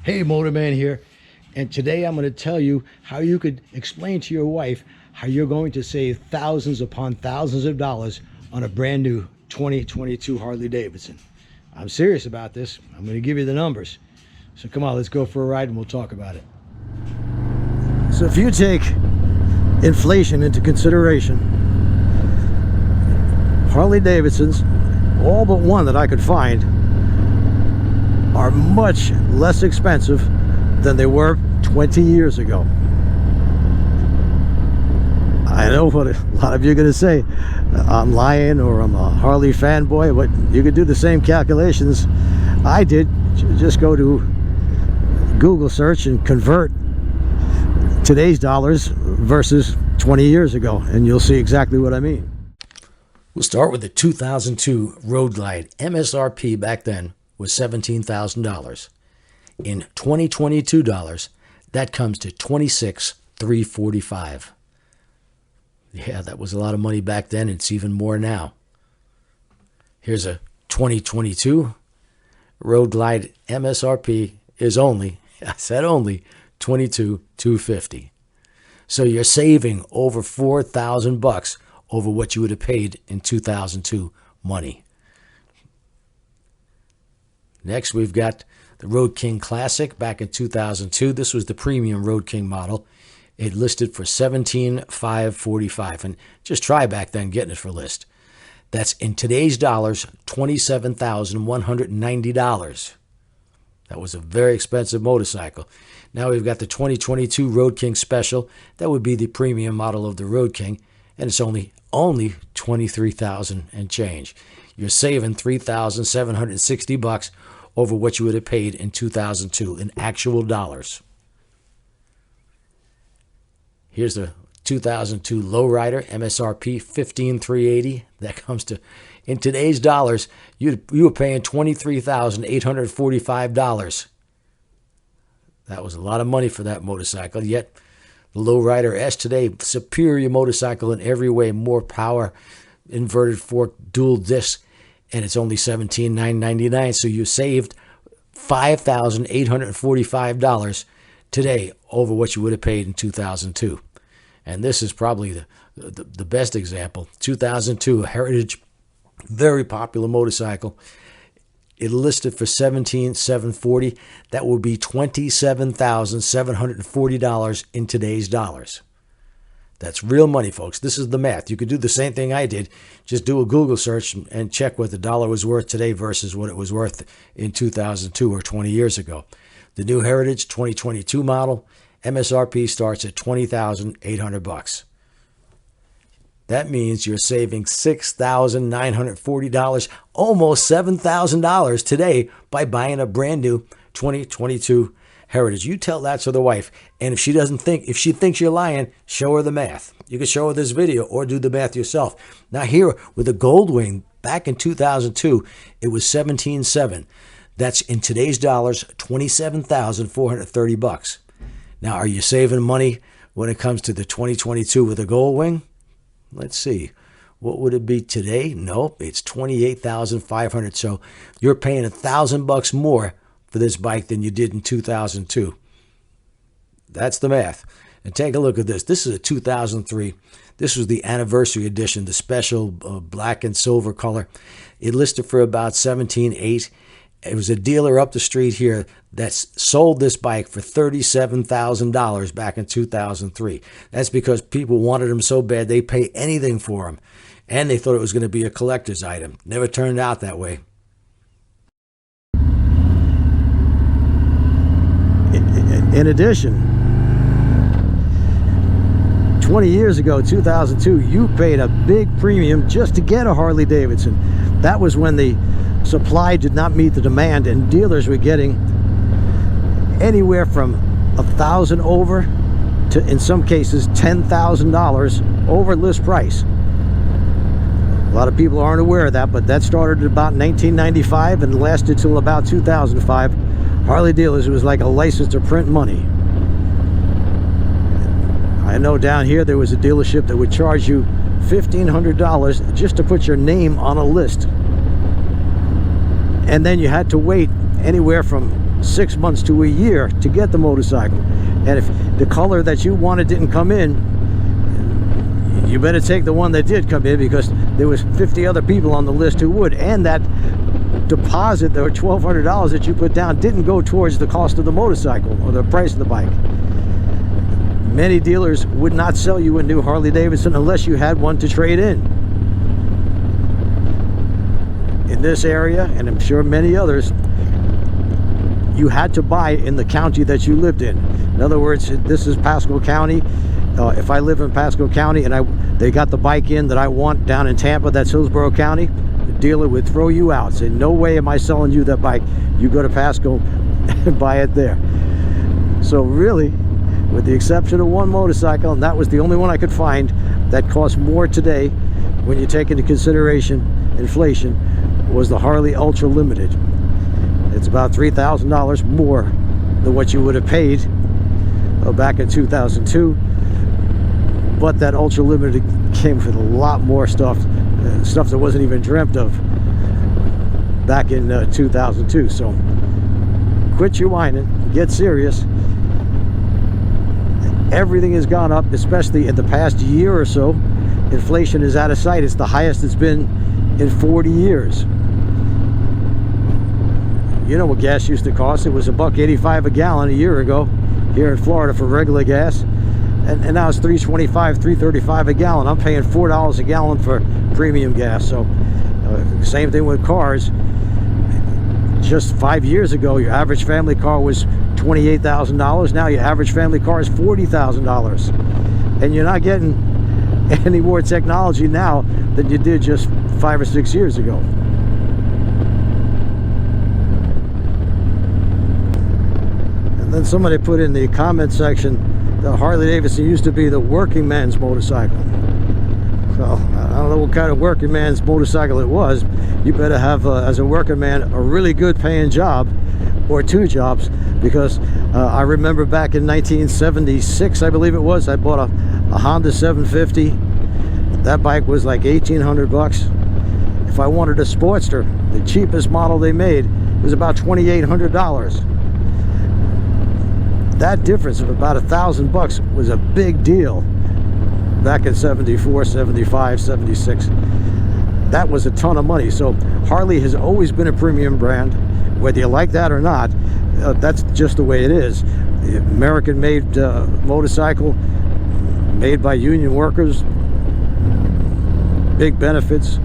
Hey, Motorman here, and today I'm going to tell you how you could explain to your wife how you're going to save thousands upon thousands of dollars on a brand new 2022 Harley Davidson. I'm serious about this. I'm going to give you the numbers. So come on, let's go for a ride and we'll talk about it. So if you take inflation into consideration, Harley Davidsons, all but one that I could find, are much less expensive than they were 20 years ago. I know what a lot of you are going to say. I'm lying or I'm a Harley fanboy, but you could do the same calculations I did. Just go to Google search and convert today's dollars versus 20 years ago, and you'll see exactly what I mean. We'll start with the 2002 Road Glide. MSRP back then was $17,000. In 2022 dollars, that comes to $26,345. Yeah, that was a lot of money back then. It's even more now. Here's a 2022 Road Glide. MSRP is only, I said only, $22,250. So you're saving over $4,000 over what you would have paid in 2002 money. Next, we've got the Road King Classic back in 2002. This was the premium Road King model. It listed for $17,545, and just try back then getting it for list. That's in today's dollars, $27,190. That was a very expensive motorcycle. Now we've got the 2022 Road King Special. That would be the premium model of the Road King, and it's only $23,000 and change. You're saving $3,760 over what you would have paid in 2002 in actual dollars. Here's the 2002 Lowrider, MSRP $15,380. That comes to, in today's dollars, you were paying $23,845. That was a lot of money for that motorcycle. Yet the Lowrider S today, superior motorcycle in every way, more power, inverted fork, dual disc, and it's only $17,999. So you saved $5,845 today over what you would have paid in 2002. And this is probably the best example. 2002 Heritage, very popular motorcycle. It listed for $17,740. That would be $27,740 in today's dollars. That's real money, folks. This is the math. You could do the same thing I did. Just do a Google search and check what the dollar was worth today versus what it was worth in 2002 or 20 years ago. The new Heritage 2022 model, MSRP starts at $20,800. That means you're saving $6,940, almost $7,000 today by buying a brand new 2022 Heritage. You tell that to the wife, and if she thinks you're lying, show her the math. You can show her this video or do the math yourself. Now here with the Gold Wing, back in 2002, it was $17,700. That's in today's dollars, $27,430. Now, are you saving money when it comes to the 2022 with a Gold Wing? Let's see. What would it be today? Nope, it's $28,500. So you're paying $1,000 more for this bike than you did in 2002. That's the math. And take a look at this. This is a 2003. This was the anniversary edition, the special black and silver color. It listed for about $17,800. It was a dealer up the street here that sold this bike for $37,000 back in 2003. That's because people wanted them so bad they'd pay anything for them. And they thought it was going to be a collector's item. Never turned out that way. In addition, 20 years ago, 2002, you paid a big premium just to get a Harley Davidson. That was when the supply did not meet the demand, and dealers were getting anywhere from $1,000 over to, in some cases, $10,000 over list price. A lot of people aren't aware of that, but that started at about 1995 and lasted till about 2005. Harley dealers, it was like a license to print money. I know down here there was a dealership that would charge you $1,500 just to put your name on a list. And then you had to wait anywhere from 6 months to a year to get the motorcycle. And if the color that you wanted didn't come in, you better take the one that did come in, because there was 50 other people on the list who would. And that deposit, the $1,200 that you put down, didn't go towards the cost of the motorcycle or the price of the bike. Many dealers would not sell you a new Harley Davidson unless you had one to trade in. In this area, and I'm sure many others, you had to buy in the county that you lived in. In other words, this is Pasco County. If I live in Pasco County and they got the bike in that I want down in Tampa, that's Hillsborough County, the dealer would throw you out. Say, no way am I selling you that bike. You go to Pasco and buy it there. So really, with the exception of one motorcycle, and that was the only one I could find that costs more today when you take into consideration inflation, was the Harley Ultra Limited. It's about $3,000 more than what you would have paid back in 2002. But that Ultra Limited came with a lot more stuff that wasn't even dreamt of back in 2002. So quit your whining, get serious. Everything has gone up, especially in the past year or so. Inflation is out of sight. It's the highest it's been in 40 years. You know what gas used to cost? It was $1.85 a gallon a year ago here in Florida for regular gas, and now it's $3.25, $3.35 a gallon. I'm paying $4 a gallon for premium gas. So same thing with cars. Just 5 years ago, your average family car was $28,000. Now your average family car is $40,000, and you're not getting any more technology now than you did just 5 or 6 years ago. And then somebody put in the comment section that Harley Davidson used to be the working man's motorcycle. So I don't know what kind of working man's motorcycle it was. You better have, as a working man, a really good paying job, or 2 jobs, because I remember back in 1976, I believe it was, I bought a Honda 750. That bike was like $1,800. If I wanted a Sportster, the cheapest model they made, was about $2,800. That difference of about $1,000 was a big deal back in 74, 75, 76. That was a ton of money. So Harley has always been a premium brand, whether you like that or not. That's just the way it is. The American-made motorcycle, made by union workers, big benefits,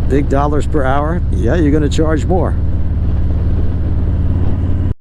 big dollars per hour. Yeah, you're going to charge more.